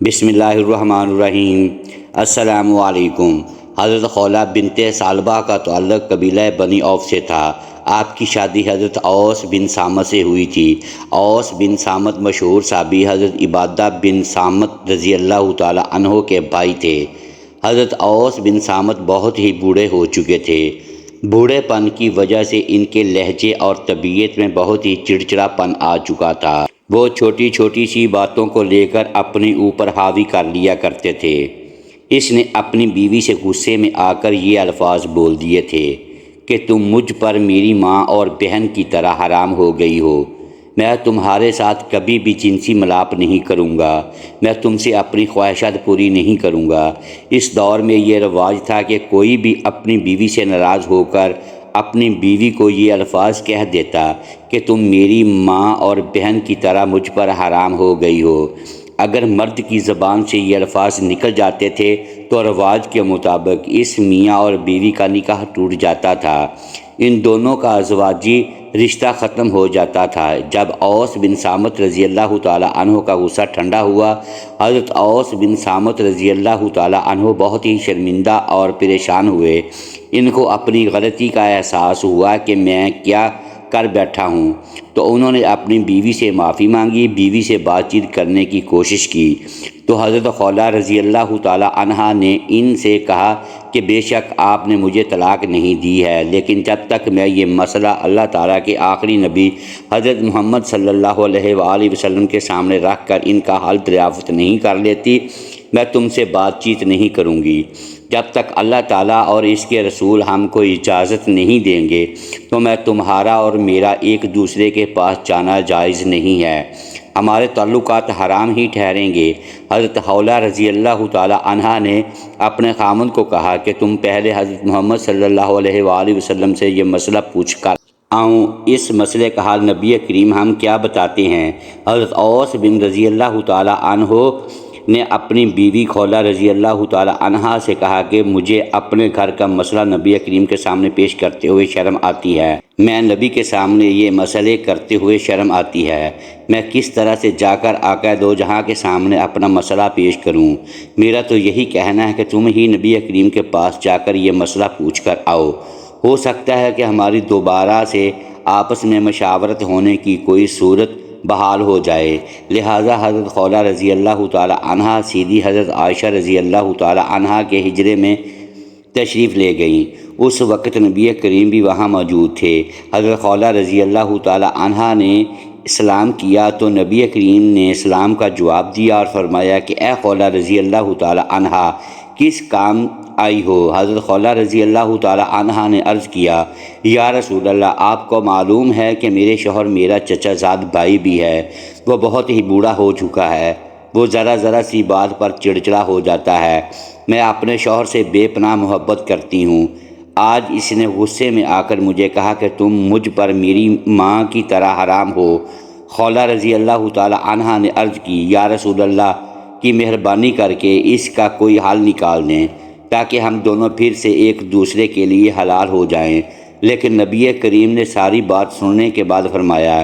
بسم اللہ الرحمن الرحیم۔ السلام علیکم۔ حضرت خولہ بنت ثعلبہ کا تعلق قبیلہ بنی عوف سے تھا۔ آپ کی شادی حضرت اوس بن صامت سے ہوئی تھی۔ اوس بن صامت مشہور صحابی حضرت عبادہ بن صامت رضی اللہ تعالی عنہ کے بھائی تھے۔ حضرت اوس بن صامت بہت ہی بوڑھے ہو چکے تھے۔ بوڑھے پن کی وجہ سے ان کے لہجے اور طبیعت میں بہت ہی چڑچڑا پن آ چکا تھا۔ وہ چھوٹی چھوٹی سی باتوں کو لے کر اپنے اوپر حاوی کر لیا کرتے تھے۔ اس نے اپنی بیوی سے غصے میں آ کر یہ الفاظ بول دیے تھے کہ تم مجھ پر میری ماں اور بہن کی طرح حرام ہو گئی ہو۔ میں تمہارے ساتھ کبھی بھی جنسی ملاپ نہیں کروں گا۔ میں تم سے اپنی خواہشات پوری نہیں کروں گا۔ اس دور میں یہ رواج تھا کہ کوئی بھی اپنی بیوی سے ناراض ہو کر اپنی بیوی کو یہ الفاظ کہہ دیتا کہ تم میری ماں اور بہن کی طرح مجھ پر حرام ہو گئی ہو۔ اگر مرد کی زبان سے یہ الفاظ نکل جاتے تھے تو رواج کے مطابق اس میاں اور بیوی کا نکاح ٹوٹ جاتا تھا۔ ان دونوں کا ازواجی رشتہ ختم ہو جاتا تھا۔ جب اوس بن صامت رضی اللہ تعالی عنہ کا غصہ ٹھنڈا ہوا، حضرت اوس بن صامت رضی اللہ تعالی عنہ بہت ہی شرمندہ اور پریشان ہوئے۔ ان کو اپنی غلطی کا احساس ہوا کہ میں کیا کر بیٹھا ہوں، تو انہوں نے اپنی بیوی سے معافی مانگی، بیوی سے بات چیت کرنے کی کوشش کی۔ تو حضرت خولہ رضی اللہ تعالی عنہا نے ان سے کہا کہ بے شک آپ نے مجھے طلاق نہیں دی ہے، لیکن جب تک میں یہ مسئلہ اللہ تعالیٰ کے آخری نبی حضرت محمد صلی اللہ علیہ وآلہ وسلم کے سامنے رکھ کر ان کا حل دریافت نہیں کر لیتی، میں تم سے بات چیت نہیں کروں گی۔ جب تک اللہ تعالیٰ اور اس کے رسول ہم کو اجازت نہیں دیں گے تو میں تمہارا اور میرا ایک دوسرے کے پاس جانا جائز نہیں ہے، ہمارے تعلقات حرام ہی ٹھہریں گے۔ حضرت خولہ رضی اللہ تعالی عنہا نے اپنے خامند کو کہا کہ تم پہلے حضرت محمد صلی اللہ علیہ وآلہ وسلم سے یہ مسئلہ پوچھ کر آؤں، اس مسئلے کا حال نبی کریم ہم کیا بتاتے ہیں۔ حضرت اوس بن رضی اللہ تعالی عنہ نے اپنی بیوی خولہ رضی اللہ تعالی عنہا سے کہا کہ مجھے اپنے گھر کا مسئلہ نبی کریم کے سامنے پیش کرتے ہوئے شرم آتی ہے۔ میں نبی کے سامنے یہ مسئلے کرتے ہوئے شرم آتی ہے۔ میں کس طرح سے جا کر آقا دو جہاں کے سامنے اپنا مسئلہ پیش کروں؟ میرا تو یہی کہنا ہے کہ تم ہی نبی کریم کے پاس جا کر یہ مسئلہ پوچھ کر آؤ۔ ہو سکتا ہے کہ ہماری دوبارہ سے آپس میں مشاورت ہونے کی کوئی صورت بحال ہو جائے۔ لہٰذا حضرت خولہ رضی اللہ تعالی عنہا سیدھی حضرت عائشہ رضی اللہ تعالی عنہا کے حجرے میں تشریف لے گئیں۔ اس وقت نبی کریم بھی وہاں موجود تھے۔ حضرت خولہ رضی اللہ تعالی عنہا نے سلام کیا تو نبی کریم نے سلام کا جواب دیا اور فرمایا کہ اے خولہ رضی اللہ تعالی عنہا، کس کام آئی ہو؟ حضرت خولہ رضی اللہ تعالی عنہا نے عرض کیا، یا رسول اللہ، آپ کو معلوم ہے کہ میرے شوہر میرا چچا زاد بھائی بھی ہے، وہ بہت ہی بوڑھا ہو چکا ہے، وہ ذرا سی بات پر چڑچڑا ہو جاتا ہے۔ میں اپنے شوہر سے بے پناہ محبت کرتی ہوں۔ آج اس نے غصے میں آ کر مجھے کہا کہ تم مجھ پر میری ماں کی طرح حرام ہو۔ خولہ رضی اللہ تعالی عنہا نے عرض کی، یا رسول اللہ کی مہربانی کر کے اس کا کوئی حل نکال دیں تاکہ ہم دونوں پھر سے ایک دوسرے کے لیے حلال ہو جائیں۔ لیکن نبی کریم نے ساری بات سننے کے بعد فرمایا،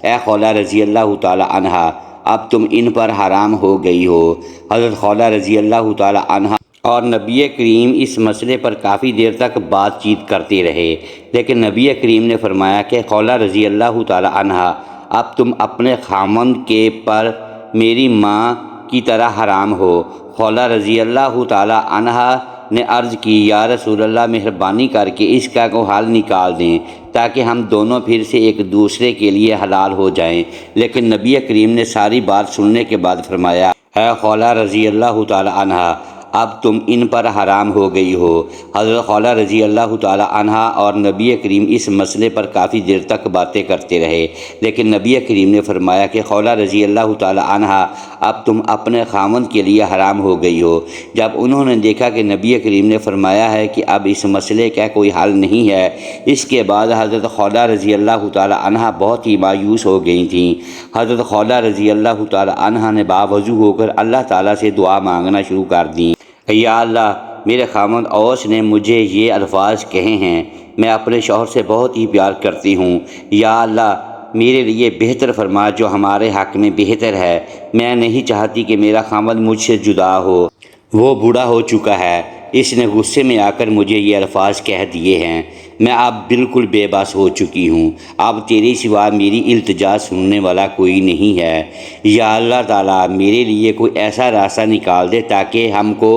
اے خولہ رضی اللہ تعالی عنہا، اب تم ان پر حرام ہو گئی ہو۔ حضرت خولہ رضی اللہ تعالی عنہا اور نبی کریم اس مسئلے پر کافی دیر تک بات چیت کرتے رہے، لیکن نبی کریم نے فرمایا کہ خولہ رضی اللہ تعالی عنہا، اب تم اپنے خامند کے پر میری ماں کی طرح حرام ہو۔ خولہ رضی اللہ تعالی عنہا نے عرض کی، یا رسول اللہ، مہربانی کر کے اس کا کوئی حل نکال دیں تاکہ ہم دونوں پھر سے ایک دوسرے کے لیے حلال ہو جائیں۔ لیکن نبی کریم نے ساری بات سننے کے بعد فرمایا، اے خولہ رضی اللہ تعالی عنہا، اب تم ان پر حرام ہو گئی ہو۔ حضرت خولہ رضی اللہ تعالی عنہا اور نبی کریم اس مسئلے پر کافی دیر تک باتیں کرتے رہے، لیکن نبی کریم نے فرمایا کہ خولہ رضی اللہ تعالی عنہا، اب تم اپنے خامند کے لیے حرام ہو گئی ہو۔ جب انہوں نے دیکھا کہ نبی کریم نے فرمایا ہے کہ اب اس مسئلے کا کوئی حل نہیں ہے، اس کے بعد حضرت خولہ رضی اللہ تعالی عنہا بہت ہی مایوس ہو گئی تھیں۔ حضرت خولہ رضی اللہ تعالی عنہا نے باوضو ہو کر اللہ تعالیٰ سے دعا مانگنا شروع کر دیں، یا اللہ، میرے خامند اوس نے مجھے یہ الفاظ کہے ہیں، میں اپنے شوہر سے بہت ہی پیار کرتی ہوں۔ یا اللہ، میرے لیے بہتر فرما جو ہمارے حق میں بہتر ہے۔ میں نہیں چاہتی کہ میرا خاوند مجھ سے جدا ہو، وہ بوڑھا ہو چکا ہے۔ اس نے غصے میں آ کر مجھے یہ الفاظ کہہ دیے ہیں۔ میں اب بالکل بے بس ہو چکی ہوں، اب تیرے سوا میری التجا سننے والا کوئی نہیں ہے۔ یا اللہ تعالیٰ میرے لیے کوئی ایسا راستہ نکال دے تاکہ ہم کو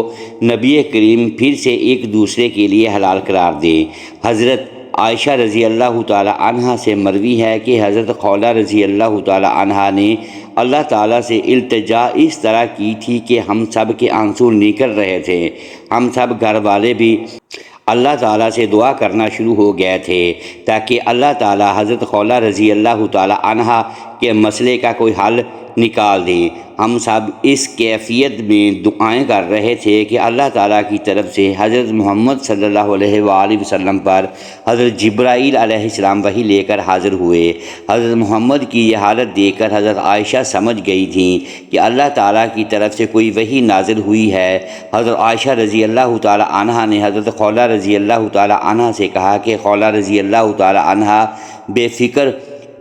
نبی کریم پھر سے ایک دوسرے کے لیے حلال قرار دے۔ حضرت عائشہ رضی اللہ تعالی عنہا سے مروی ہے کہ حضرت خولہ رضی اللہ تعالی عنہا نے اللہ تعالیٰ سے التجا اس طرح کی تھی کہ ہم سب کے آنسو نکل رہے تھے۔ ہم سب گھر والے بھی اللہ تعالیٰ سے دعا کرنا شروع ہو گئے تھے تاکہ اللہ تعالیٰ حضرت خولہ رضی اللہ تعالی عنہا کے مسئلے کا کوئی حل نکال دیں۔ ہم سب اس کیفیت میں دعائیں کر رہے تھے کہ اللہ تعالیٰ کی طرف سے حضرت محمد صلی اللہ علیہ وآلہ وسلم پر حضرت جبرائیل علیہ السلام وحی لے کر حاضر ہوئے۔ حضرت محمد کی یہ حالت دیکھ کر حضرت عائشہ سمجھ گئی تھیں کہ اللہ تعالیٰ کی طرف سے کوئی وحی نازل ہوئی ہے۔ حضرت عائشہ رضی اللہ تعالی عنہا نے حضرت خولہ رضی اللہ تعالی عنہا سے کہا کہ خولہ رضی اللہ تعالی عنہا بے فکر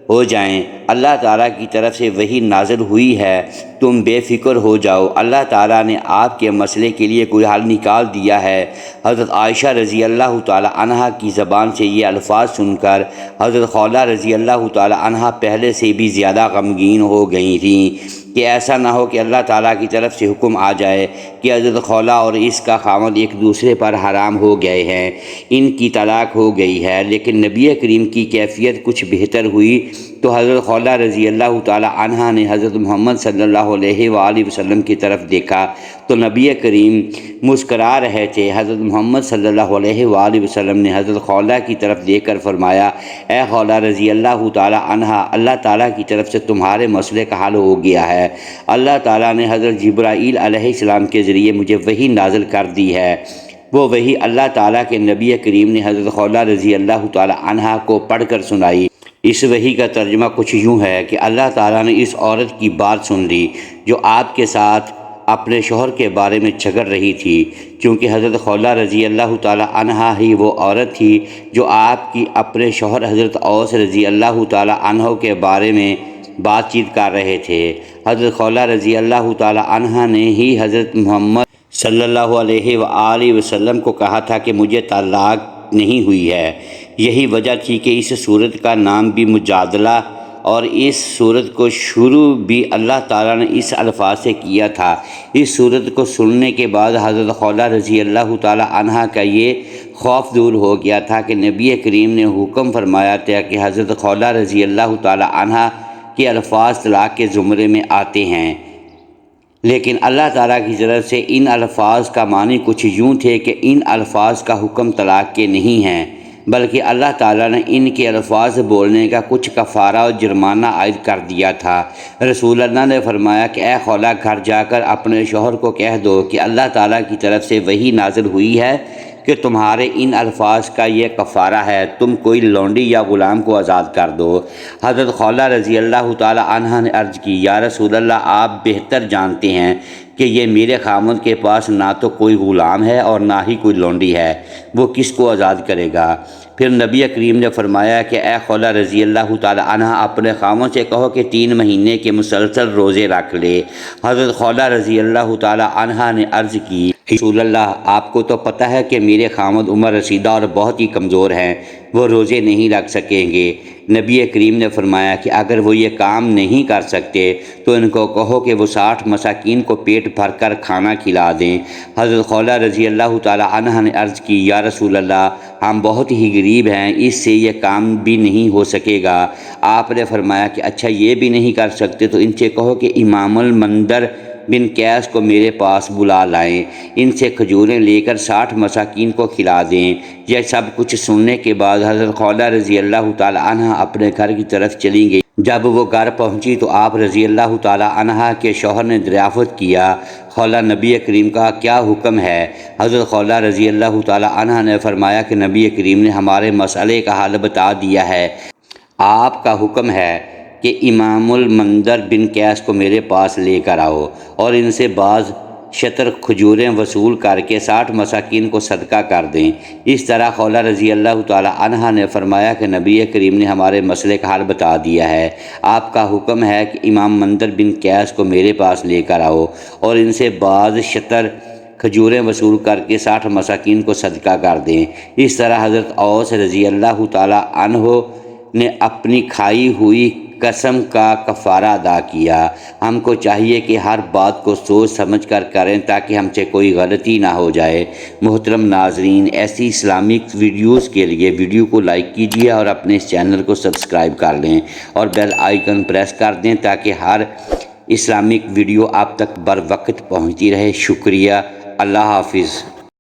ہو جائیں، اللہ تعالیٰ کی طرف سے وحی نازل ہوئی ہے، تم بے فکر ہو جاؤ، اللہ تعالیٰ نے آپ کے مسئلے کے لیے کوئی حل نکال دیا ہے۔ حضرت عائشہ رضی اللہ تعالی عنہا کی زبان سے یہ الفاظ سن کر حضرت خولہ رضی اللہ تعالی عنہا پہلے سے بھی زیادہ غمگین ہو گئی تھیں کہ ایسا نہ ہو کہ اللہ تعالیٰ کی طرف سے حکم آ جائے کہ حضرت خولہ اور اس کا خاوند ایک دوسرے پر حرام ہو گئے ہیں، ان کی طلاق ہو گئی ہے۔ لیکن نبی کریم کی کیفیت کچھ بہتر ہوئی تو حضرت خولہ رضی اللہ تعالی عنہا نے حضرت محمد صلی اللہ علیہ وآلہ وسلم کی طرف دیکھا تو نبی کریم مسکرا رہے تھے۔ حضرت محمد صلی اللہ علیہ وآلہ وسلم نے حضرت خولہ کی طرف دیکھ کر فرمایا، اے خولہ رضی اللہ تعالی عنہا، اللہ تعالیٰ کی طرف سے تمہارے مسئلے کا حل ہو گیا ہے۔ اللہ تعالیٰ نے حضرت جبرائیل علیہ السلام کے ذریعے مجھے وحی نازل کر دی ہے۔ وہ وحی اللہ تعالیٰ کے نبی کریم نے حضرت خولہ رضی اللہ تعالی عنہا کو پڑھ کر سنائی۔ اس وحی کا ترجمہ کچھ یوں ہے کہ اللہ تعالیٰ نے اس عورت کی بات سن لی جو آپ کے ساتھ اپنے شوہر کے بارے میں جھگڑ رہی تھی، چونکہ حضرت خولہ رضی اللہ تعالی عنہا ہی وہ عورت تھی جو آپ کی اپنے شوہر حضرت اوس رضی اللہ تعالی عنہ کے بارے میں بات چیت کر رہے تھے۔ حضرت خولہ رضی اللہ تعالی عنہا نے ہی حضرت محمد صلی اللہ علیہ وآلہ وسلم کو کہا تھا کہ مجھے طلاق نہیں ہوئی ہے۔ یہی وجہ تھی کہ اس صورت کا نام بھی مجادلہ اور اس صورت کو شروع بھی اللہ تعالیٰ نے اس الفاظ سے کیا تھا۔ اس صورت کو سننے کے بعد حضرت خولہ رضی اللہ تعالی عنہا کا یہ خوف دور ہو گیا تھا کہ نبی کریم نے حکم فرمایا تھا کہ حضرت خولہ رضی اللہ تعالی عنہا کے الفاظ طلاق کے زمرے میں آتے ہیں، لیکن اللہ تعالیٰ کی طرف سے ان الفاظ کا معنی کچھ یوں تھے کہ ان الفاظ کا حکم طلاق کے نہیں ہیں، بلکہ اللہ تعالیٰ نے ان کے الفاظ بولنے کا کچھ کفارہ اور جرمانہ عائد کر دیا تھا۔ رسول اللہ نے فرمایا کہ اے خولہ، گھر جا کر اپنے شوہر کو کہہ دو کہ اللہ تعالیٰ کی طرف سے وحی نازل ہوئی ہے کہ تمہارے ان الفاظ کا یہ کفارہ ہے، تم کوئی لونڈی یا غلام کو آزاد کر دو۔ حضرت خولہ رضی اللہ تعالی عنہا نے عرض کی، یا رسول اللہ، آپ بہتر جانتے ہیں کہ یہ میرے خاوند کے پاس نہ تو کوئی غلام ہے اور نہ ہی کوئی لونڈی ہے، وہ کس کو آزاد کرے گا؟ پھر نبی کریم نے فرمایا کہ اے خولہ رضی اللہ تعالی عنہ، اپنے خاوند سے کہو کہ 3 مہینے کے مسلسل روزے رکھ لے۔ حضرت خولہ رضی اللہ تعالی عنہ نے عرض کی، رسول اللہ، آپ کو تو پتہ ہے کہ میرے خاوند عمر رسیدہ اور بہت ہی کمزور ہیں، وہ روزے نہیں رکھ سکیں گے۔ نبی کریم نے فرمایا کہ اگر وہ یہ کام نہیں کر سکتے تو ان کو کہو کہ وہ 60 مساکین کو پیٹ بھر کر کھانا کھلا دیں۔ حضرت خولہ رضی اللہ تعالی عنہ نے عرض کی، یا رسول اللہ، ہم بہت ہی غریب ہیں، اس سے یہ کام بھی نہیں ہو سکے گا۔ آپ نے فرمایا کہ اچھا یہ بھی نہیں کر سکتے تو ان سے کہو کہ امام المنذر بن قیس کو میرے پاس بلا لائیں، ان سے کھجوریں لے کر 60 مساکین کو کھلا دیں۔ یہ سب کچھ سننے کے بعد حضرت خولہ رضی اللہ تعالی عنہ اپنے گھر کی طرف چلی گئی۔ جب وہ گھر پہنچی تو آپ رضی اللہ تعالی عنہ کے شوہر نے دریافت کیا، خولہ، نبی کریم کا کیا حکم ہے؟ حضرت خولہ رضی اللہ تعالی عنہ نے فرمایا کہ نبی کریم نے ہمارے مسئلے کا حل بتا دیا ہے، آپ کا حکم ہے کہ امام المنذر بن قیس کو میرے پاس لے کر آؤ اور ان سے بعض شطر کھجوریں وصول کر کے 60 مساکین کو صدقہ کر دیں۔ اس طرح خولہ رضی اللہ تعالی عنہا نے فرمایا کہ نبی کریم نے ہمارے مسئلے کا حل بتا دیا ہے۔ آپ کا حکم ہے کہ امام مندر بن قیس کو میرے پاس لے کر آؤ اور ان سے بعض شطر کھجوریں وصول کر کے 60 مساکین کو صدقہ کر دیں۔ اس طرح حضرت اوس رضی اللہ تعالی عنہ نے اپنی کھائی ہوئی قسم کا کفارہ ادا کیا۔ ہم کو چاہیے کہ ہر بات کو سوچ سمجھ کر کریں تاکہ ہم سے کوئی غلطی نہ ہو جائے۔ محترم ناظرین، ایسی اسلامک ویڈیوز کے لیے ویڈیو کو لائک کیجیے اور اپنے اس چینل کو سبسکرائب کر لیں اور بیل آئیکن پریس کر دیں تاکہ ہر اسلامک ویڈیو آپ تک بر وقت پہنچتی رہے۔ شکریہ۔ اللہ حافظ۔